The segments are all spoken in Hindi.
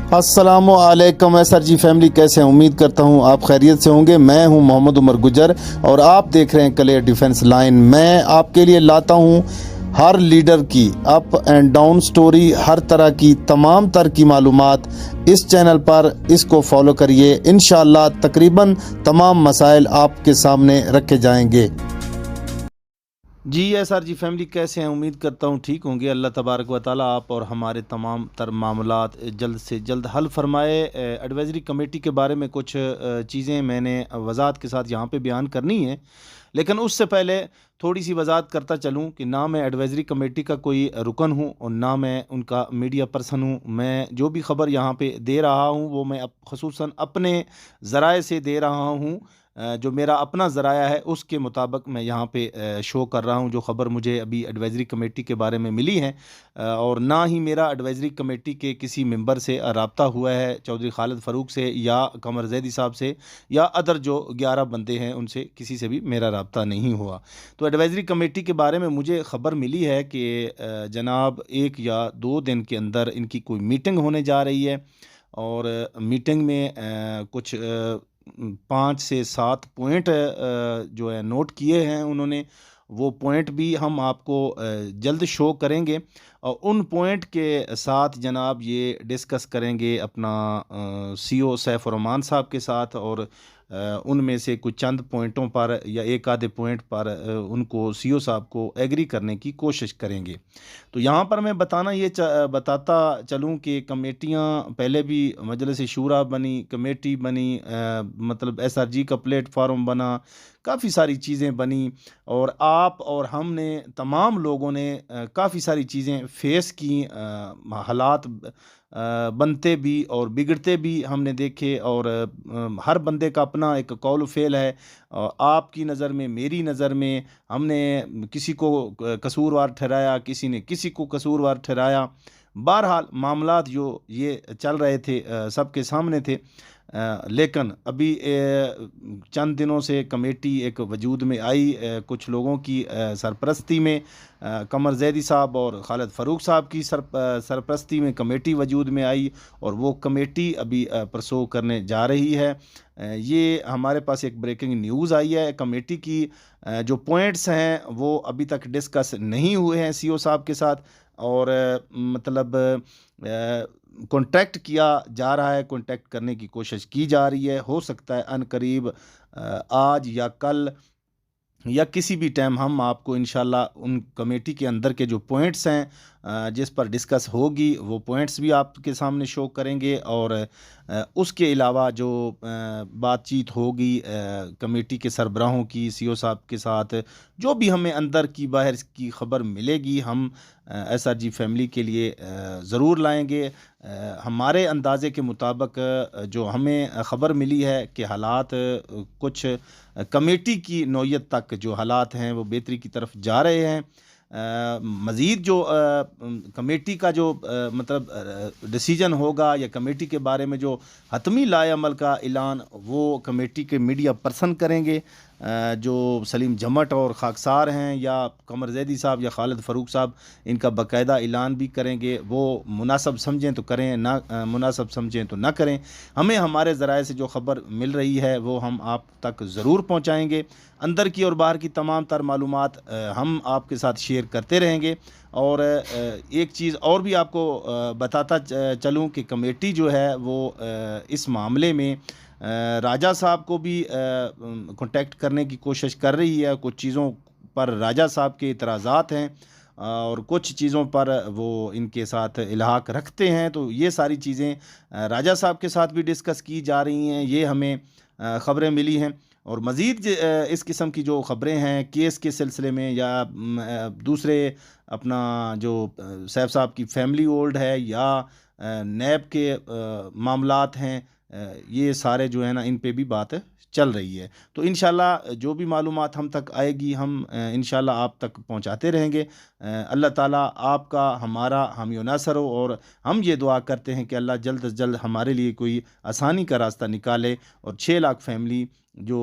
अस्सलामुअलैकुम एसआर जी फैमिली, कैसे हैं? उम्मीद करता हूं आप खैरियत से होंगे। मैं हूं मोहम्मद उमर गुजर और आप देख रहे हैं क्लियर डिफेंस लाइन। मैं आपके लिए लाता हूं हर लीडर की अप एंड डाउन स्टोरी, हर तरह की तमाम तरह की मालूमात इस चैनल पर। इसको फॉलो करिए, इंशाअल्लाह तकरीबन तमाम मसाइल आपके सामने रखे जाएंगे। जी एसआर जी फैमिली, कैसे हैं? उम्मीद करता हूँ ठीक होंगे। अल्लाह तबारक व ताला आप और हमारे तमाम तर मामलात जल्द से जल्द हल फरमाए। एडवाइज़री कमेटी के बारे में कुछ चीज़ें मैंने वजाहत के साथ यहाँ पे बयान करनी है, लेकिन उससे पहले थोड़ी सी वजाहत करता चलूँ कि ना मैं एडवाइज़री कमेटी का कोई रुकन हूँ और ना मैं उनका मीडिया पर्सन हूँ। मैं जो भी ख़बर यहाँ पे दे रहा हूँ वो मैं ख़ुसूसन अपने ज़राए से दे रहा हूँ। जो मेरा अपना ज़राया है उसके मुताबिक मैं यहाँ पे शो कर रहा हूँ जो ख़बर मुझे अभी एडवाइज़री कमेटी के बारे में मिली है। और ना ही मेरा एडवाइज़री कमेटी के किसी मेंबर से रब्ता हुआ है, चौधरी खालिद फ़ारूक से या कमर जैदी साहब से या अदर जो 11 बंदे हैं उनसे किसी से भी मेरा रब्ता नहीं हुआ। तो एडवाइज़री कमेटी के बारे में मुझे ख़बर मिली है कि जनाब 1 या 2 दिन के अंदर इनकी कोई मीटिंग होने जा रही है और मीटिंग में कुछ 5 से 7 पॉइंट जो है नोट किए हैं उन्होंने। वो पॉइंट भी हम आपको जल्द शो करेंगे और उन पॉइंट के साथ जनाब ये डिस्कस करेंगे अपना सीओ सैफ रहमान साहब के साथ और उनमें से कुछ चंद पॉइंटों पर या एक आधे पॉइंट पर उनको सीओ साहब को एग्री करने की कोशिश करेंगे। तो यहाँ पर मैं बताता चलूँ कि कमेटियाँ पहले भी मजलिस शूरा बनी, कमेटी बनी, मतलब एसआरजी का प्लेटफार्म बना, काफ़ी सारी चीज़ें बनी और आप और हमने तमाम लोगों ने काफ़ी सारी चीज़ें फेस की। हालात बनते भी और बिगड़ते भी हमने देखे और हर बंदे का अपना एक कौल फेल है। आपकी नज़र में, मेरी नज़र में, हमने किसी को कसूरवार ठहराया, किसी ने किसी को कसूरवार ठहराया। बहरहाल मामलात जो ये चल रहे थे सबके सामने थे। लेकिन अभी चंद दिनों से कमेटी एक वजूद में आई कुछ लोगों की सरपरस्ती में। कमर जैदी साहब और खालिद फ़ारूक साहब की सरपरस्ती में कमेटी वजूद में आई और वो कमेटी अभी परसों करने जा रही है। ये हमारे पास एक ब्रेकिंग न्यूज़ आई है। कमेटी की जो पॉइंट्स हैं वो अभी तक डिस्कस नहीं हुए हैं सीओ साहब के साथ और मतलब कॉन्टैक्ट किया जा रहा है, कॉन्टैक्ट करने की कोशिश की जा रही है। हो सकता है अनकरीब आज या कल या किसी भी टाइम हम आपको इंशाल्लाह उन कमेटी के अंदर के जो पॉइंट्स हैं जिस पर डिस्कस होगी वो पॉइंट्स भी आपके सामने शो करेंगे और उसके अलावा जो बातचीत होगी कमेटी के सरबराहों की, सीओ साहब के साथ, जो भी हमें अंदर की बाहर की ख़बर मिलेगी हम एसआरजी फैमिली के लिए ज़रूर लाएंगे। हमारे अंदाज़े के मुताबिक जो हमें ख़बर मिली है कि हालात कुछ कमेटी की नौयत तक जो हालात हैं वो बेहतरी की तरफ जा रहे हैं। मज़ीद जो कमेटी का जो मतलब डिसीजन होगा या कमेटी के बारे में जो हतमी लाए अमल का ऐलान वो कमेटी के मीडिया पर्सन करेंगे। जो सलीम जमट और खाकसार हैं या कमर जैदी साहब या खालिद फ़ारूक साहब इनका बाकायदा ऐलान भी करेंगे। वो मुनासब समझें तो करें, ना मुनासब समझें तो ना करें। हमें हमारे ज़राए से जो ख़बर मिल रही है वो हम आप तक ज़रूर पहुँचाएँगे। अंदर की और बाहर की तमाम तर मालूमात हम आपके साथ शेयर करते रहेंगे। और एक चीज़ और भी आपको बताता चलूँ कि कमेटी जो है वो इस मामले में राजा साहब को भी कांटेक्ट करने की कोशिश कर रही है। कुछ चीज़ों पर राजा साहब के इतराज़ात हैं और कुछ चीज़ों पर वो इनके साथ इल्हाक रखते हैं। तो ये सारी चीज़ें राजा साहब के साथ भी डिस्कस की जा रही हैं, ये हमें ख़बरें मिली हैं। और मज़ीद इस किस्म की जो ख़बरें हैं केस के सिलसिले में या दूसरे अपना जो सैफ साहब की फैमिली ओल्ड है या नैब के मामलात हैं, ये सारे जो है ना इन पे भी बात चल रही है। तो इंशाल्लाह जो भी मालूमात हम तक आएगी हम इंशाल्लाह आप तक पहुंचाते रहेंगे। अल्लाह ताला आपका हमारा हामी नासर हो और हम ये दुआ करते हैं कि अल्लाह जल्द से जल्द हमारे लिए कोई आसानी का रास्ता निकाले और 6 लाख फैमिली जो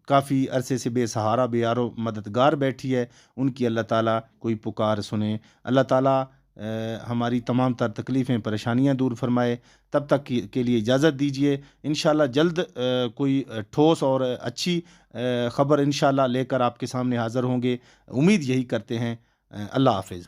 काफ़ी अरसे से बेसहारा बेयारो मददगार बैठी है उनकी अल्लाह ताला कोई पुकार सुने। अल्लाह ताला हमारी तमाम तर तकलीफ़ें परेशानियां दूर फरमाए। तब तक के लिए इजाज़त दीजिए। इंशाल्लाह जल्द कोई ठोस और अच्छी ख़बर इंशाल्लाह लेकर आपके सामने हाज़िर होंगे। उम्मीद यही करते हैं। अल्लाह हाफ़िज़।